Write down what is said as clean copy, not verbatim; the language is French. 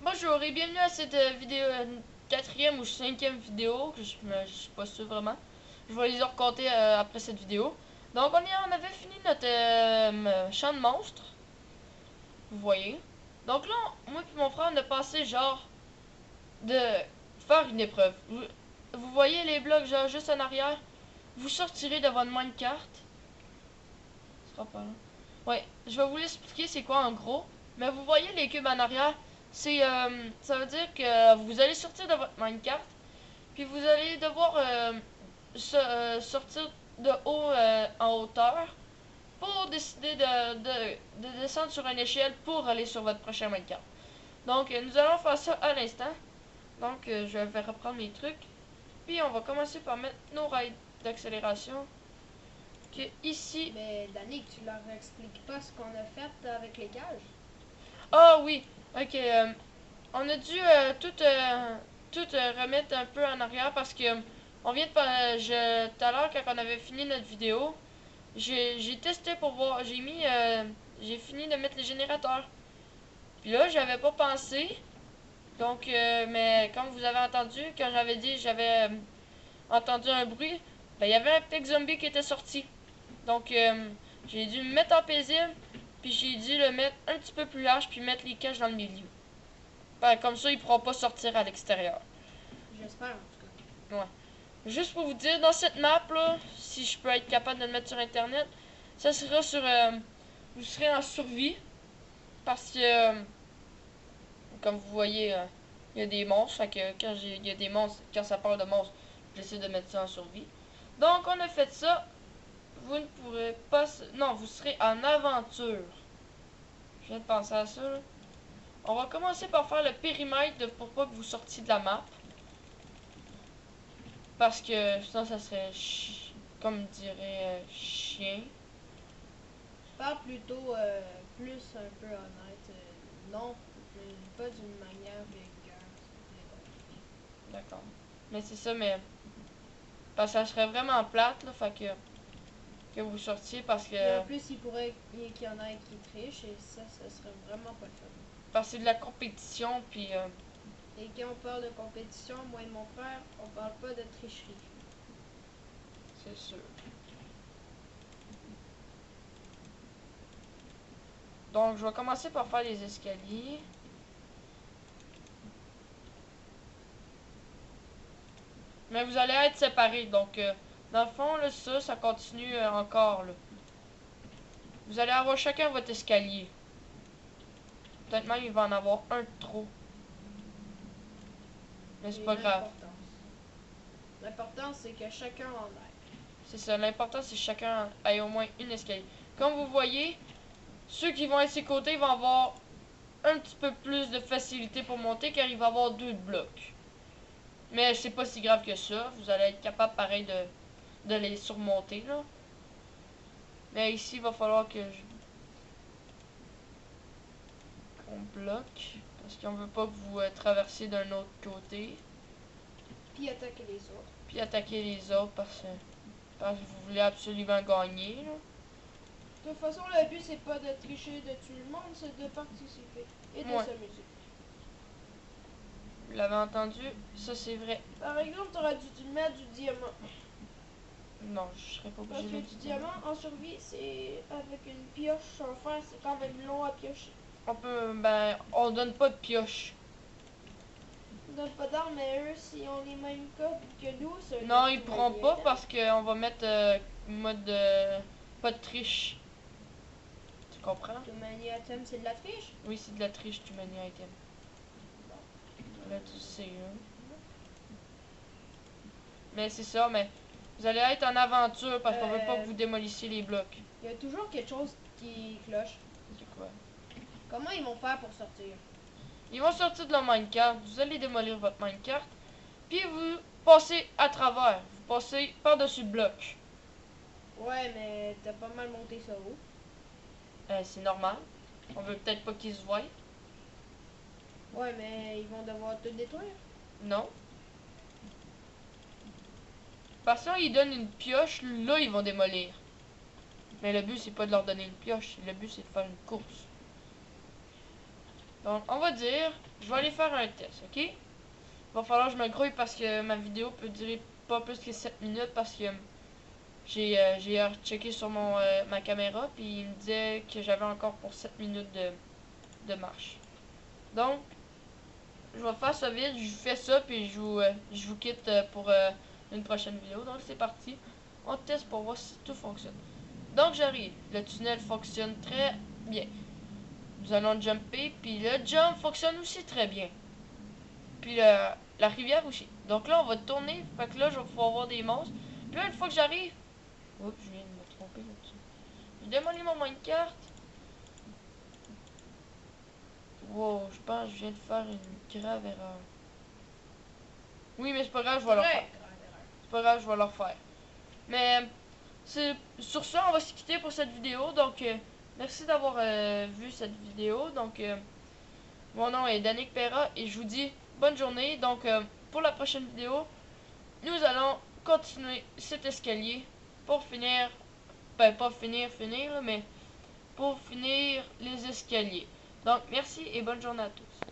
Bonjour et bienvenue à cette vidéo, quatrième ou cinquième vidéo, que je suis pas sûr vraiment. Je vais les recompter après cette vidéo. Donc on avait fini notre champ de monstres, vous voyez. Donc là, moi et mon frère on a passé genre de faire une épreuve. Vous voyez les blocs genre juste en arrière. Vous sortirez de votre minecart. Ce sera pas long. Ouais, je vais vous l'expliquer c'est quoi en gros. Mais vous voyez les cubes en arrière, ça veut dire que vous allez sortir de votre minecart, puis vous allez devoir sortir de haut en hauteur pour décider de descendre sur une échelle pour aller sur votre prochain minecart. Donc nous allons faire ça à l'instant. Donc je vais reprendre mes trucs. Puis on va commencer par mettre nos rails d'accélération. Que ici. Mais Danick, tu leur expliques pas ce qu'on a fait avec les cages? Ah oui, ok. On a dû tout remettre un peu en arrière parce que on vient de tout à l'heure quand on avait fini notre vidéo, j'ai testé pour voir, j'ai fini de mettre les générateurs. Puis là, j'avais pas pensé. Donc mais comme vous avez entendu quand j'avais dit j'avais entendu un bruit, ben il y avait un petit zombie qui était sorti. Donc j'ai dû me mettre en paisible, puis j'ai dû le mettre un petit peu plus large puis mettre les cages dans le milieu. Ben, comme ça, ils pourront pas sortir à l'extérieur. J'espère en tout Ouais. Juste pour vous dire, dans cette map là, si je peux être capable de le mettre sur internet, ça sera sur. Vous serez en survie. Parce que, comme vous voyez, il y a des monstres. Fait que il y a des monstres, quand ça parle de monstres, j'essaie de mettre ça en survie. Donc, on a fait ça. Vous ne pourrez pas. Non, vous serez en aventure. Je viens de penser à ça là. On va commencer par faire le périmètre pour pas que vous sortiez de la map. Parce que sinon ça serait comme dirait chien. Parle plutôt plus un peu honnête. Non, pas d'une manière vulgaire, s'il te plaît. D'accord. Mais c'est ça, mais parce que ça serait vraiment plate là, fait que vous sortiez parce Et que en plus, il pourrait qu'il y en ait qui trichent et ça serait vraiment pas le fun. parce que c'est de la compétition puis Et quand on parle de compétition, moi et mon frère, on parle pas de tricherie. c'est sûr. Donc je vais commencer par faire les escaliers. Mais vous allez être séparés, donc dans le fond là, ça continue encore là. Vous allez avoir chacun votre escalier. Peut-être même il va en avoir un de trop. Mais c'est Et pas grave. l'important, c'est que chacun en ait. C'est ça, l'important c'est que chacun ait au moins une escalier. Comme vous voyez, ceux qui vont être ses côtés vont avoir un petit peu plus de facilité pour monter car il va avoir deux blocs. Mais c'est pas si grave que ça, vous allez être capable pareil de les surmonter là. Mais ici il va falloir qu'on bloque parce qu'on veut pas que vous traversiez d'un autre côté Puis attaquer les autres. puis attaquer les autres parce que vous voulez absolument gagner là. De toute façon, le but, c'est pas de tricher, de tuer le monde, c'est de participer et de Ouais, s'amuser. vous l'avez entendu, ça c'est vrai. Par exemple, t'aurais dû mettre du diamant. Non, je serais pas Parce obligé que de mettre du du diamant. diamant, en survie, c'est avec une pioche en fer, c'est quand même long à piocher. On donne pas de pioche. Ils donnent pas d'armes, mais eux, s'ils ont les mêmes codes que nous, c'est Non, ils pourront pas parce qu'on va mettre mode pas de triche. Tu comprends? Le manier item, c'est de la triche. Oui, c'est de la triche du menu item. Là, tu sais. Hein. Mais c'est ça, mais vous allez être en aventure parce qu'on veut pas que vous démolissiez les blocs. Il y a toujours quelque chose qui cloche. C'est quoi? Comment ils vont faire pour sortir? Ils vont sortir de la minecart, vous allez démolir votre minecart, puis vous passez à travers. Vous passez par-dessus le bloc. Ouais, mais t'as pas mal monté ça haut. C'est normal. On veut peut-être pas qu'ils se voient. Ouais, mais ils vont devoir te détruire. Non. Parce qu'ils donnent une pioche, là ils vont démolir. Mais le but c'est pas de leur donner une pioche, le but c'est de faire une course. Donc, on va dire, je vais aller faire un test, ok? Il va falloir que je me grouille parce que ma vidéo peut durer pas plus que 7 minutes parce que j'ai checké sur ma caméra puis il me disait que j'avais encore pour 7 minutes de marche. Donc, je vais faire ça vite, je fais ça puis je vous quitte pour une prochaine vidéo. Donc, c'est parti. On teste pour voir si tout fonctionne. Donc, j'arrive. Le tunnel fonctionne très bien. Nous allons jumper, puis le jump fonctionne aussi très bien. Puis la rivière aussi. Donc là, on va tourner, fait que là, je vais pouvoir voir des monstres. Puis là, une fois que j'arrive... Oups, je viens de me tromper là-dessus. Je démolis mon minecart. Wow, je pense que je viens de faire une grave erreur. Oui, mais c'est pas grave, je vais le refaire. C'est pas grave, je vais le refaire. Mais sur ça, on va se quitter pour cette vidéo. Donc, merci d'avoir vu cette vidéo. Donc, mon nom est Danick Perra et je vous dis bonne journée. Donc, pour la prochaine vidéo, nous allons continuer cet escalier pour finir, ben pas finir, mais pour finir les escaliers. Donc, merci et bonne journée à tous.